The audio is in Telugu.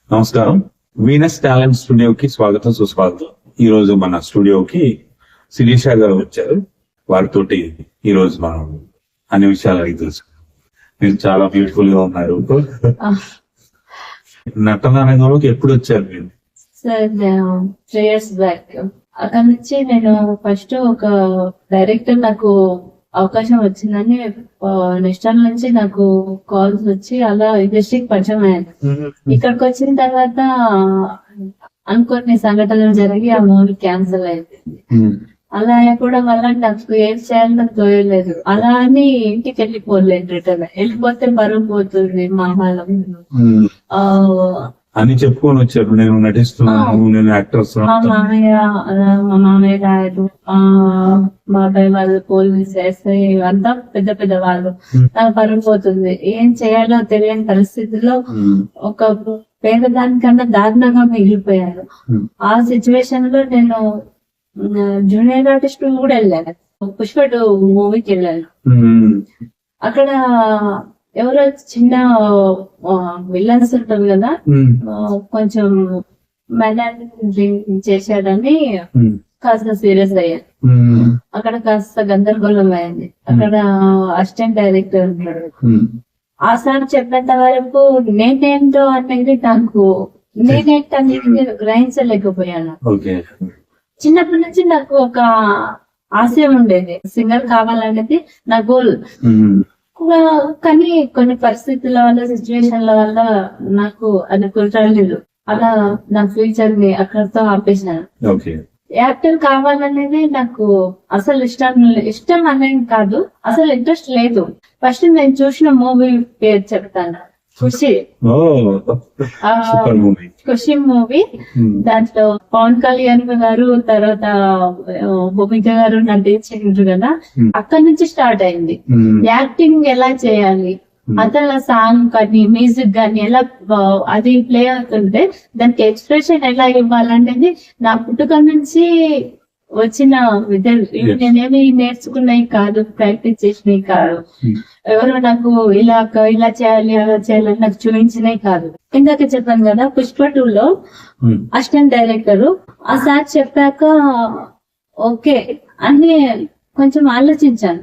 నమస్కారం. వీనస్ టాలెంట్ స్టూడియోకి స్వాగతం, సుస్వాగతం. ఈ రోజు మన స్టూడియోకి శిరీష గారు వచ్చారు. వారితోటి ఈ రోజు మనం అన్ని విషయాలు అడిగి తెలుసు. మీరు చాలా బ్యూటిఫుల్ గా ఉన్నారు. నటన రంగంలోకి ఎప్పుడు వచ్చారు మీరు? సార్ 3 years బ్యాక్ అక్కడ నుంచి నేను ఫస్ట్ ఒక డైరెక్టర్ నాకు అవకాశం వచ్చిందని నెక్స్ట్ టైం నుంచి నాకు కాల్స్ వచ్చి అలా ఇండస్ట్రీకి పరిచయం అయ్యాను. ఇక్కడికి వచ్చిన తర్వాత అనుకోని సంఘటనలు జరిగి ఆ మూవీ క్యాన్సిల్ అయిపోయింది. అలా అయిపోవడం వల్ల నాకు ఏం చేయాలో నాకు తోయలేదు. అలా అని ఇంటికి వెళ్ళిపోలేదు. రిటర్న్ వెళ్ళిపోతే బరువు పోతుంది మా వాళ్ళ అని చెప్పుకొని వచ్చారు. నేను నటిస్తున్నాను, నేను యాక్టర్స్. మా మామయ్య గారు, మా అబ్బాయి వాళ్ళు, పోలీస్, ఎస్ఐ అంతా పెద్ద పెద్ద వాళ్ళు. నాకు పడిపోతుంది. ఏం చేయాలో తెలియని పరిస్థితిలో ఒక పేదదానికన్నా దారుణంగా మిగిలిపోయాను. ఆ సిచ్యువేషన్ లో నేను జూనియర్ ఆర్టిస్ట్ కూడా వెళ్ళాను. పుష్ప 2 మూవీకి వెళ్ళాను. అక్కడ ఎవరో చిన్న విలన్స్ ఉంటారు కదా, కొంచెం మేనేజ్మెంట్ చేశాడని కాస్త సీరియస్ అయ్యాను. అక్కడ కాస్త గందరగోళం అయింది. అక్కడ అసిస్టెంట్ డైరెక్టర్ ఉన్నాడు. ఆ సార్ చెప్పేంత వరకు నేనేంటో అనేది నాకు నేనేంటనేది గ్రహించలేకపోయాను. చిన్నప్పటి నుంచి నాకు ఒక ఆశయం ఉండేది, సింగర్ కావాలనేది నా గోల్. కానీ కొన్ని పరిస్థితుల వల్ల, సిచ్యువేషన్ల వల్ల నాకు అది కుదరలేదు. అలా నా ఫ్యూచర్ ని అక్కడితో ఆపేసినాను. యాక్టర్ కావాలనేది నాకు అసలు ఇష్టం అనేది కాదు, అసలు ఇంట్రెస్ట్ లేదు. ఫస్ట్ నేను చూసిన మూవీ పేరు చెప్తాను, ఖుషి. ఖుషి మూవీ. దాంట్లో పవన్ కళ్యాణ్ గారు, తర్వాత భూమిక గారు నటించారు కదా. అక్కడి నుంచి స్టార్ట్ అయింది యాక్టింగ్ ఎలా చేయాలి, అతను సాంగ్ కానీ మ్యూజిక్ కానీ ఎలా అది ప్లే అవుతుంటే దానికి ఎక్స్ప్రెషన్ ఎలా ఇవ్వాలనేది నా పుట్టుక నుంచి వచ్చిన విద్యలు. నేనేమి నేర్చుకున్నాయి కాదు, ప్రాక్టీస్ చేసినవి కాదు. ఎవరో నాకు ఇలా చేయాలి అలా చేయాలని నాకు చూపించినవి కాదు. ఇందాక చెప్పాను కదా, పుష్ప 2 లో అసిస్టెంట్ డైరెక్టర్ ఆ సార్ చెప్పాక ఓకే అని కొంచెం ఆలోచించాను.